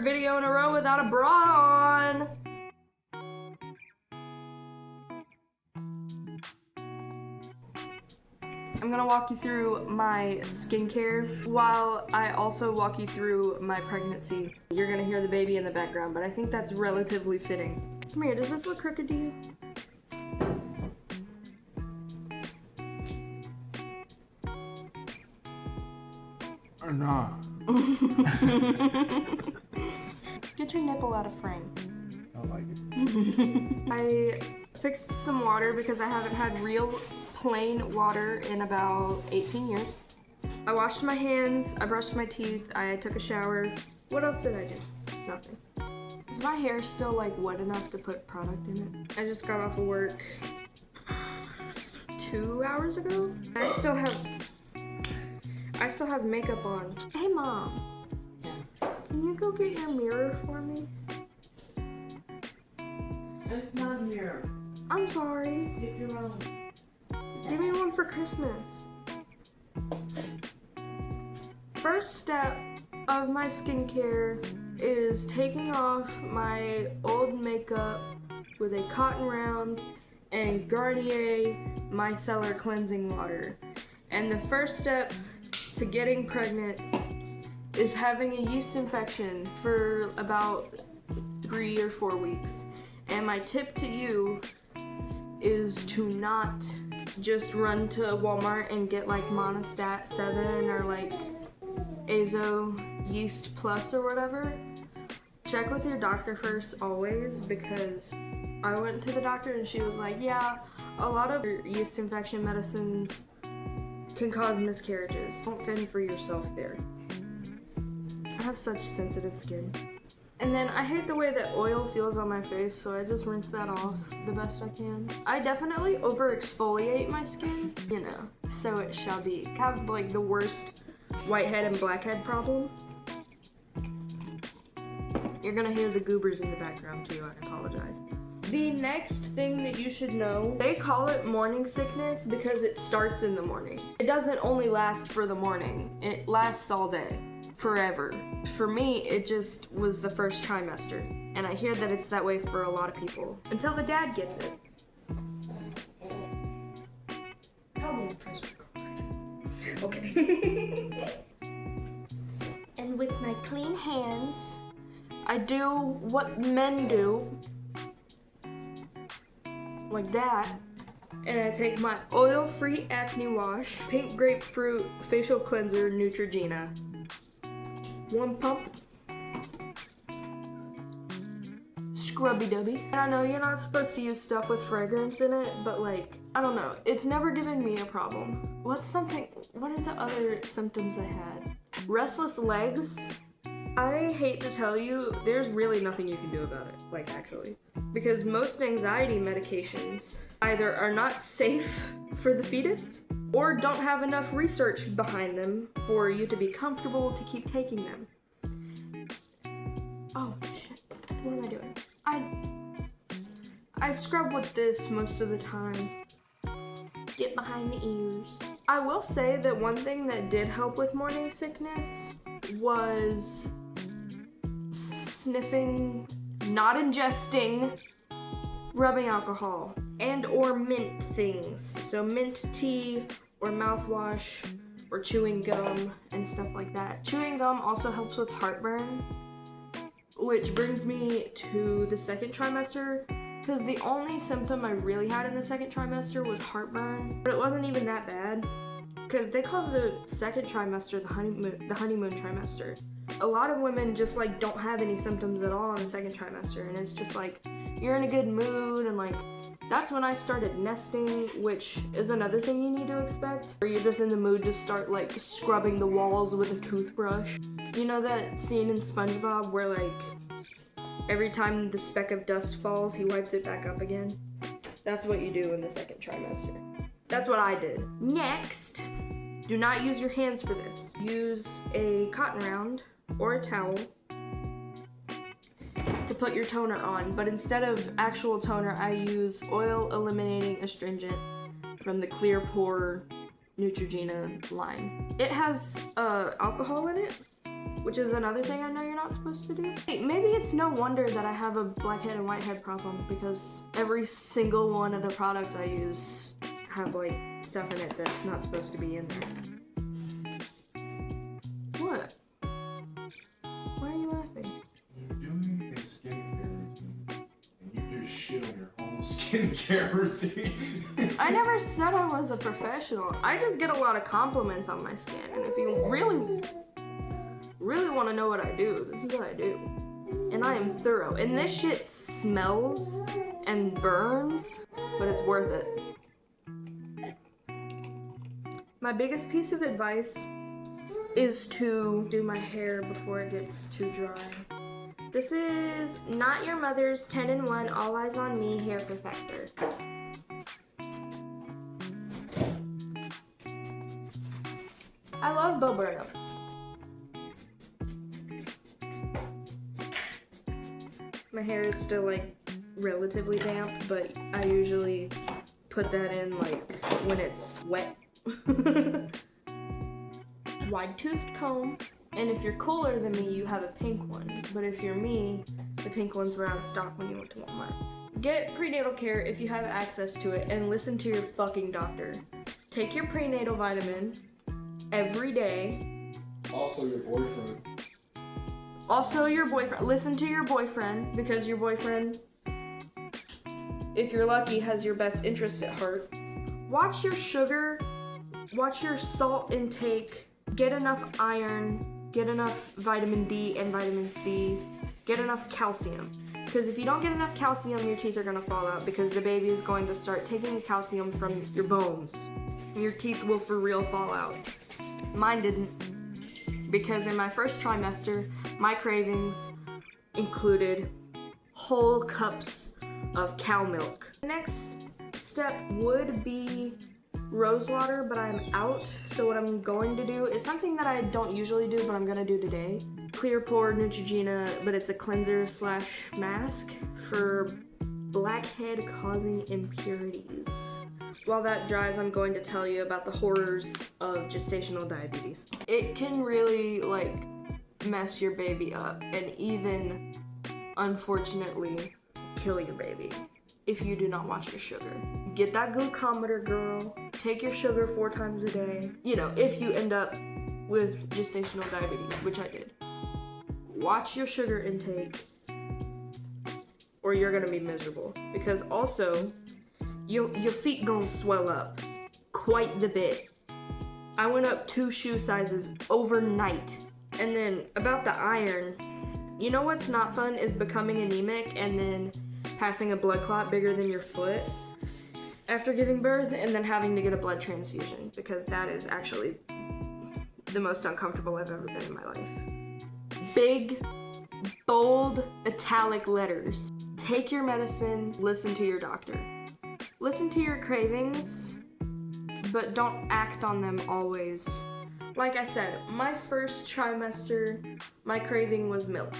third video in a row without a bra on. I'm gonna walk you through my skincare while I also walk you through my pregnancy. You're gonna hear the baby in the background, but I think that's relatively fitting. Come here, does this look crooked to you? Or not. Get your nipple out of frame. I like it. I fixed some water because I haven't had real plain water in about 18 years. I washed my hands, I brushed my teeth, I took a shower. What else did I do? Nothing. Is my hair still like wet enough to put product in it? I just got off of work 2 hours ago. I still have makeup on. Hey Mom, can you go get your mirror for me? It's not a mirror. I'm sorry. Get your own. Give me one for Christmas. First step of my skincare is taking off my old makeup with a cotton round and Garnier Micellar cleansing water. And the first step to getting pregnant is having a yeast infection for about 3 or 4 weeks. And my tip to you is to not just run to Walmart and get like Monistat 7 or like Azo Yeast Plus or whatever. Check with your doctor first always, because I went to the doctor and she was like, yeah, a lot of yeast infection medicines can cause miscarriages. Don't fend for yourself there. I have such sensitive skin. And then I hate the way that oil feels on my face, so I just rinse that off the best I can. I definitely over exfoliate my skin, you know, so it shall be. I have like the worst whitehead and blackhead problem. You're gonna hear the goobers in the background too, I apologize. The next thing that you should know, they call it morning sickness because it starts in the morning. It doesn't only last for the morning, it lasts all day. Forever. For me, it just was the first trimester, and I hear that it's that way for a lot of people until the dad gets it. Tell me to press record. Okay. And with my clean hands, I do what men do, like that. And I take my oil-free acne wash, pink grapefruit facial cleanser Neutrogena. 1 pump. Scrubby-dubby. And I know you're not supposed to use stuff with fragrance in it, but like, I don't know. It's never given me a problem. What are the other symptoms I had? Restless legs. I hate to tell you, there's really nothing you can do about it, like actually. Because most anxiety medications either are not safe for the fetus or don't have enough research behind them for you to be comfortable to keep taking them. Oh shit, what am I doing? I scrub with this most of the time. Get behind the ears. I will say that one thing that did help with morning sickness was sniffing, not ingesting, rubbing alcohol and or mint things. So mint tea or mouthwash or chewing gum and stuff like that. Chewing gum also helps with heartburn, which brings me to the second trimester, because the only symptom I really had in the second trimester was heartburn, but it wasn't even that bad, because they call the second trimester the honeymoon trimester. A lot of women just like don't have any symptoms at all in the second trimester, and it's just like you're in a good mood, and like that's when I started nesting, which is another thing you need to expect, where you're just in the mood to start like scrubbing the walls with a toothbrush. You know that scene in SpongeBob where like every time the speck of dust falls, he wipes it back up again? That's what you do in the second trimester. That's what I did. Next, do not use your hands for this. Use a cotton round or a towel to put your toner on, but instead of actual toner, I use oil eliminating astringent from the Clear Pore Neutrogena line. It has alcohol in it, which is another thing I know you're not supposed to do. Hey, maybe it's no wonder that I have a blackhead and whitehead problem, because every single one of the products I use have like stuff in it that's not supposed to be in there. What? Why are you laughing? You're doing a skincare routine, and you just shit on your whole skincare routine. I never said I was a professional. I just get a lot of compliments on my skin, and if you really want to know what I do, this is what I do. And I am thorough. And this shit smells and burns, but it's worth it. My biggest piece of advice is to do my hair before it gets too dry. This is Not Your Mother's 10-in-1 All Eyes on Me Hair Perfector. I love Bo Burnham. My hair is still like relatively damp, but I usually put that in like when it's wet. Wide-toothed comb, and if you're cooler than me, you have a pink one. But if you're me, the pink ones were out of stock when you went to Walmart. Get prenatal care if you have access to it, and listen to your fucking doctor. Take your prenatal vitamin every day. Also, your boyfriend. Also, your boyfriend. Listen to your boyfriend, because your boyfriend, if you're lucky, has your best interest at heart. Watch your sugar, watch your salt intake, get enough iron, get enough vitamin D and vitamin C, get enough calcium. Because if you don't get enough calcium, your teeth are gonna fall out, because the baby is going to start taking the calcium from your bones. Your teeth will for real fall out. Mine didn't, because in my first trimester, my cravings included whole cups of cow milk. The next step would be rose water, but I'm out, so what I'm going to do is something that I don't usually do, but I'm gonna do today. Clearpore Neutrogena, but it's a cleanser slash mask for blackhead causing impurities. While that dries, I'm going to tell you about the horrors of gestational diabetes. It can really like mess your baby up, and even unfortunately kill your baby if you do not watch your sugar. Get that glucometer, girl. Take your sugar 4 times a day. You know, if you end up with gestational diabetes, which I did. Watch your sugar intake, or you're gonna be miserable. Because also, your feet gonna swell up quite the bit. I went up 2 shoe sizes overnight. And then about the iron, you know what's not fun is becoming anemic and then passing a blood clot bigger than your foot after giving birth, and then having to get a blood transfusion, because that is actually the most uncomfortable I've ever been in my life. Big, bold, italic letters. Take your medicine, listen to your doctor. Listen to your cravings, but don't act on them always. Like I said, my first trimester, my craving was milk.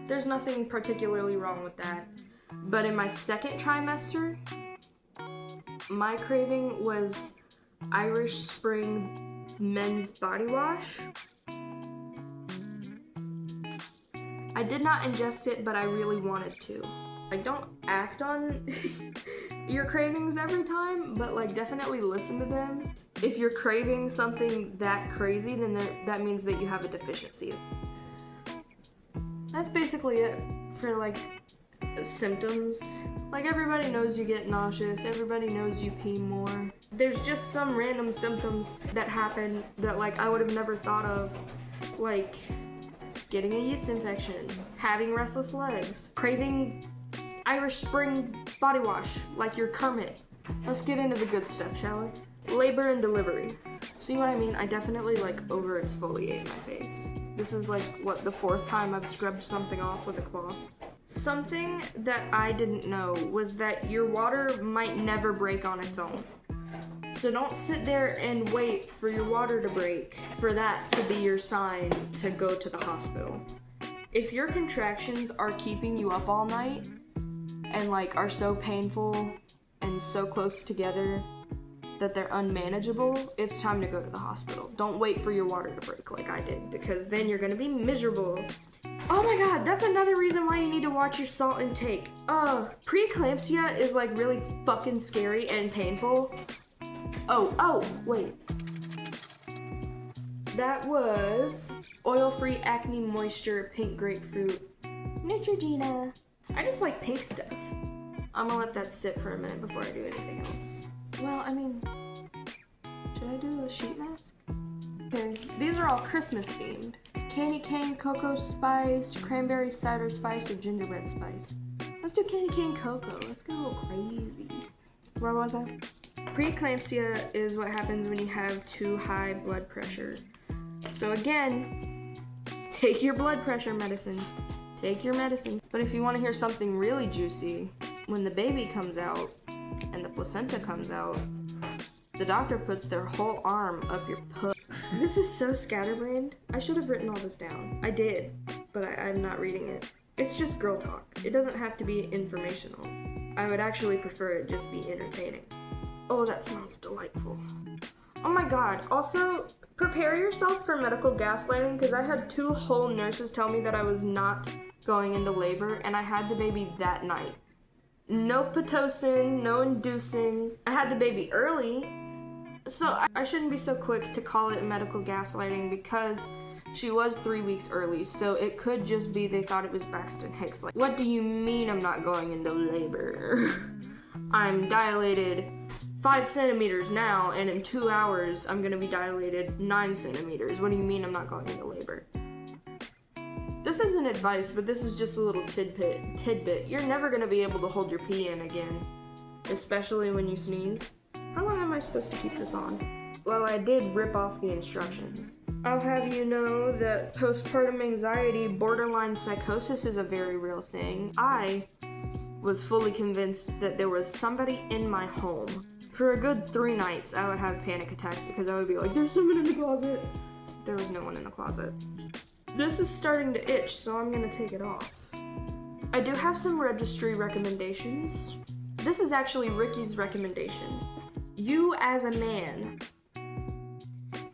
There's nothing particularly wrong with that. But in my second trimester, my craving was Irish Spring men's body wash. I did not ingest it, but I really wanted to. Like, don't act on your cravings every time, but like definitely listen to them. If you're craving something that crazy, then that means that you have a deficiency. That's basically it for like symptoms. Like, everybody knows you get nauseous, everybody knows you pee more. There's just some random symptoms that happen that like I would have never thought of, like getting a yeast infection, having restless legs, craving Irish Spring body wash like your Kermit. Let's get into the good stuff, shall we? Labor and delivery. See what I mean? I definitely like over exfoliate my face. This is like, what, the 4th time I've scrubbed something off with a cloth. Something that I didn't know was that your water might never break on its own. So don't sit there and wait for your water to break for that to be your sign to go to the hospital. If your contractions are keeping you up all night and like are so painful and so close together that they're unmanageable, it's time to go to the hospital. Don't wait for your water to break like I did, because then you're gonna be miserable. Oh my god, that's another reason why you need to watch your salt intake. Preeclampsia is like really fucking scary and painful. Oh, wait. That was oil-free acne moisture pink grapefruit Neutrogena. I just like pink stuff. I'm gonna let that sit for a minute before I do anything else. Well, I mean, should I do a sheet mask? Okay, these are all Christmas themed. Candy cane, cocoa spice, cranberry cider spice, or gingerbread spice. Let's do candy cane cocoa. Let's go a little crazy. Where was I? Preeclampsia is what happens when you have too high blood pressure. So again, take your blood pressure medicine. Take your medicine. But if you want to hear something really juicy, when the baby comes out and the placenta comes out, the doctor puts their whole arm up your puss. This is so scatterbrained. I should have written all this down. I did, but I'm not reading it. It's just girl talk. It doesn't have to be informational. I would actually prefer it just be entertaining. Oh, that sounds delightful. Oh my god. Also, prepare yourself for medical gaslighting, because I had 2 whole nurses tell me that I was not going into labor, and I had the baby that night. No Pitocin, no inducing. I had the baby early, so I shouldn't be so quick to call it medical gaslighting, because she was 3 weeks early, so it could just be they thought it was Braxton Hicks. Like, what do you mean I'm not going into labor? I'm dilated 5 centimeters now, and in 2 hours I'm gonna be dilated 9 centimeters. What do you mean I'm not going into labor? This isn't advice, but this is just a little tidbit. You're never gonna be able to hold your pee in again, especially when you sneeze. How long am I supposed to keep this on? Well, I did rip off the instructions. I'll have you know that postpartum anxiety, borderline psychosis is a very real thing. I was fully convinced that there was somebody in my home. For a good 3 nights, I would have panic attacks because I would be like, there's someone in the closet. There was no one in the closet. This is starting to itch, so I'm gonna take it off. I do have some registry recommendations. This is actually Ricky's recommendation. You as a man,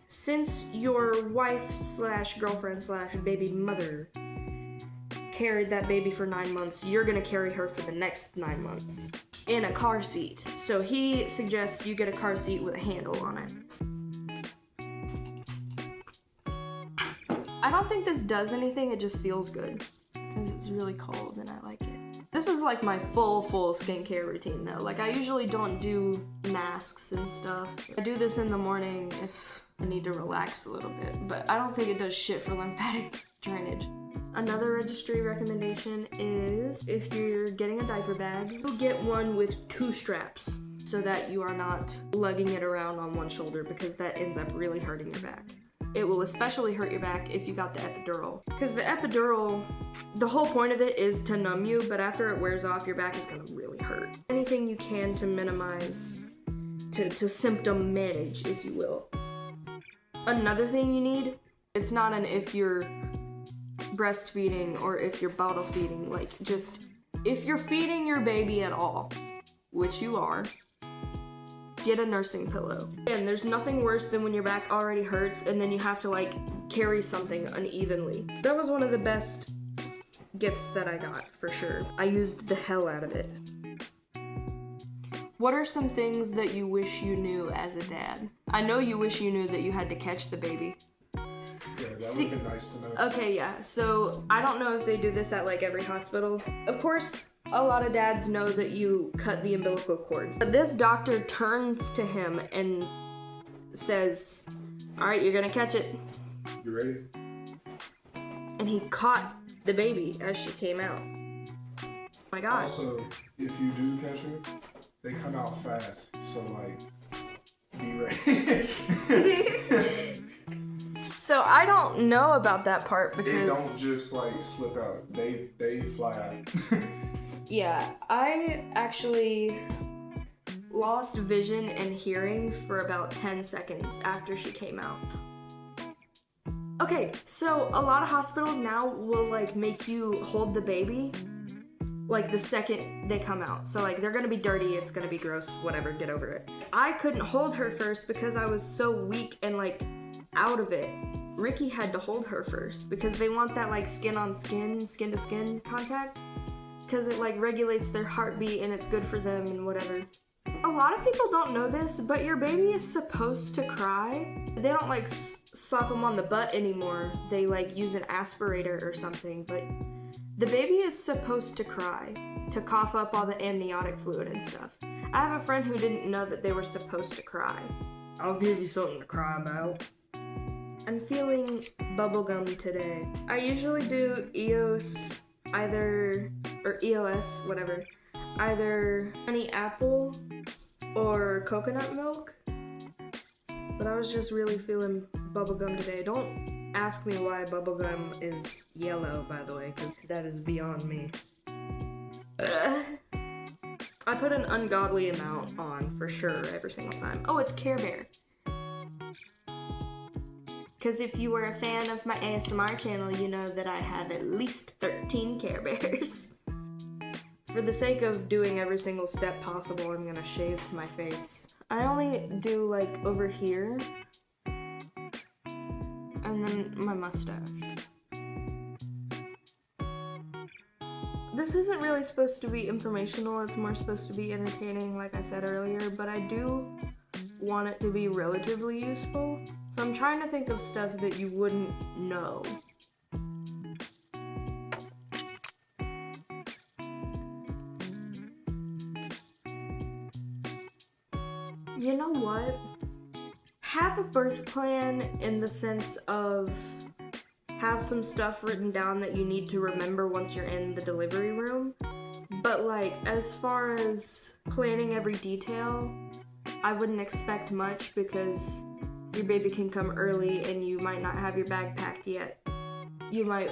since your wife/girlfriend/baby mother carried that baby for 9 months, you're gonna carry her for the next 9 months in a car seat. So he suggests you get a car seat with a handle on it. I don't think this does anything, it just feels good because it's really cold and I like it. This is like my full skincare routine though. Like I usually don't do masks and stuff. I do this in the morning if I need to relax a little bit, but I don't think it does shit for lymphatic drainage. Another registry recommendation is if you're getting a diaper bag, you'll get one with 2 straps so that you are not lugging it around on one shoulder because that ends up really hurting your back. It will especially hurt your back if you got the epidural. Because the epidural, the whole point of it is to numb you, but after it wears off, your back is gonna really hurt. Anything you can to minimize, to symptom manage, if you will. Another thing you need, it's not an if you're breastfeeding or if you're bottle feeding, like just if you're feeding your baby at all, which you are, get a nursing pillow. And there's nothing worse than when your back already hurts and then you have to like carry something unevenly. That was one of the best gifts that I got, for sure. I used the hell out of it. What are some things that you wish you knew as a dad? I know you wish you knew that you had to catch the baby. Yeah, that would have been nice to know. Okay, yeah, so I don't know if they do this at like every hospital. Of course, a lot of dads know that you cut the umbilical cord. But this doctor turns to him and says, all right, you're gonna catch it. You ready? And he caught the baby as she came out. Oh my gosh. Also, if you do catch it, they come out fast. So like, be ready. So I don't know about that part because They don't just like slip out. They fly out. yeah, I actually lost vision and hearing for about 10 seconds after she came out. Okay, so a lot of hospitals now will like make you hold the baby like the second they come out. So like they're gonna be dirty, it's gonna be gross, whatever, get over it. I couldn't hold her first because I was so weak and like out of it. Ricky had to hold her first because they want that like skin on skin, skin to skin contact, because it like regulates their heartbeat and it's good for them and whatever. A lot of people don't know this, but your baby is supposed to cry. They don't like slap them on the butt anymore. They like use an aspirator or something, but the baby is supposed to cry to cough up all the amniotic fluid and stuff. I have a friend who didn't know that they were supposed to cry. I'll give you something to cry about. I'm feeling bubblegum today. I usually do EOS EOS, whatever. Either honey apple or coconut milk. But I was just really feeling bubblegum today. Don't ask me why bubblegum is yellow, by the way, because that is beyond me. I put an ungodly amount on for sure every single time. Oh, it's Care Bear. Because if you were a fan of my ASMR channel, you know that I have at least 13 Care Bears. For the sake of doing every single step possible, I'm gonna shave my face. I only do like over here, and then my mustache. This isn't really supposed to be informational, it's more supposed to be entertaining, like I said earlier, but I do want it to be relatively useful. So I'm trying to think of stuff that you wouldn't know. You know what? Have a birth plan in the sense of have some stuff written down that you need to remember once you're in the delivery room. But like, as far as planning every detail, I wouldn't expect much because your baby can come early and you might not have your bag packed yet. You might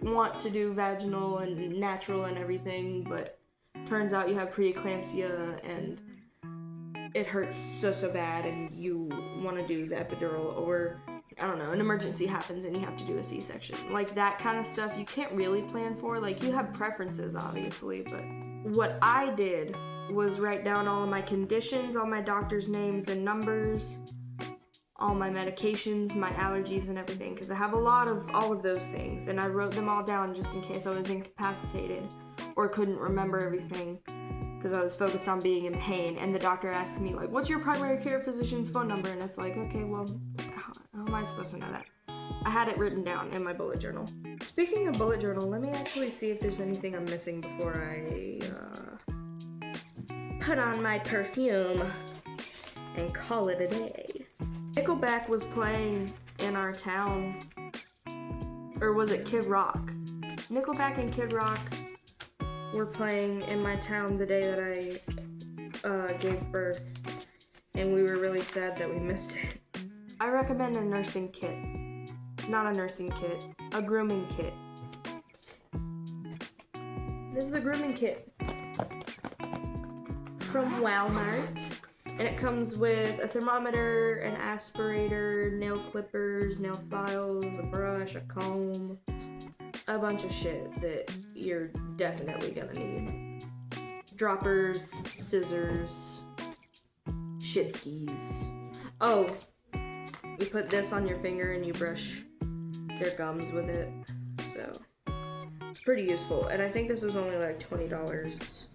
want to do vaginal and natural and everything, but turns out you have preeclampsia and it hurts so bad and you want to do the epidural, or I don't know, an emergency happens and you have to do a C-section. Like that kind of stuff you can't really plan for. Like you have preferences obviously, but what I did was write down all of my conditions, all my doctor's names and numbers, all my medications, my allergies and everything, because I have a lot of all of those things, and I wrote them all down just in case I was incapacitated or couldn't remember everything because I was focused on being in pain. And the doctor asked me like, what's your primary care physician's phone number? And it's like, okay, well, how am I supposed to know that? I had it written down in my bullet journal. Speaking of bullet journal, let me actually see if there's anything I'm missing before I put on my perfume and call it a day. Nickelback was playing in our town, or was it Kid Rock? Nickelback and Kid Rock were playing in my town the day that I gave birth, and we were really sad that we missed it. I recommend a nursing kit. Not a nursing kit, a grooming kit. This is the grooming kit from Walmart. And it comes with a thermometer, an aspirator, nail clippers, nail files, a brush, a comb, a bunch of shit that you're definitely gonna need. Droppers, scissors, shit skis. Oh, you put this on your finger and you brush their gums with it. So, it's pretty useful. And I think this was only like $20.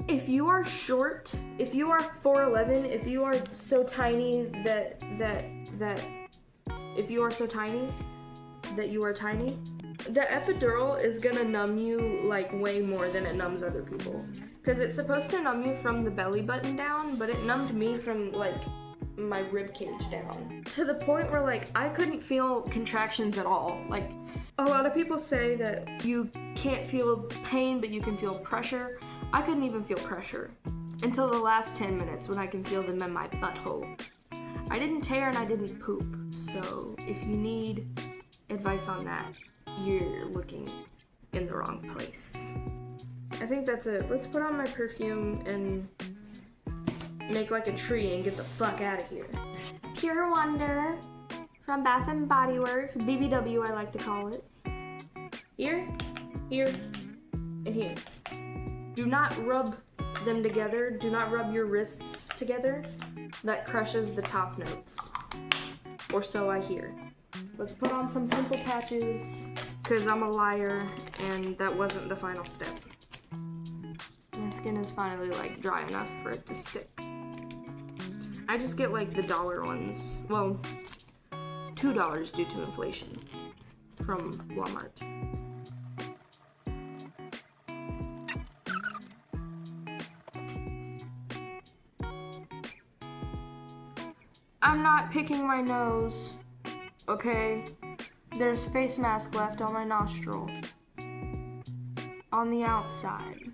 If you are short, if you are 4'11", if you are so tiny that if you are so tiny that you are tiny, the epidural is gonna numb you like way more than it numbs other people. Cause it's supposed to numb you from the belly button down, but it numbed me from like my rib cage down. To the point where like I couldn't feel contractions at all. Like a lot of people say that you can't feel pain, but you can feel pressure. I couldn't even feel pressure until the last 10 minutes when I can feel them in my butthole. I didn't tear and I didn't poop. So if you need advice on that, you're looking in the wrong place. I think that's it. Let's put on my perfume and make like a tree and get the fuck out of here. Pure Wonder from Bath & Body Works, BBW I like to call it. Here, and here. Do not rub them together. Do not rub your wrists together. That crushes the top notes. Or so I hear. Let's put on some pimple patches, because I'm a liar, and that wasn't the final step. My skin is finally like dry enough for it to stick. I just get like the dollar ones. Well, $2 due to inflation from Walmart. I'm not picking my nose, okay? There's face mask left on my nostril. On the outside.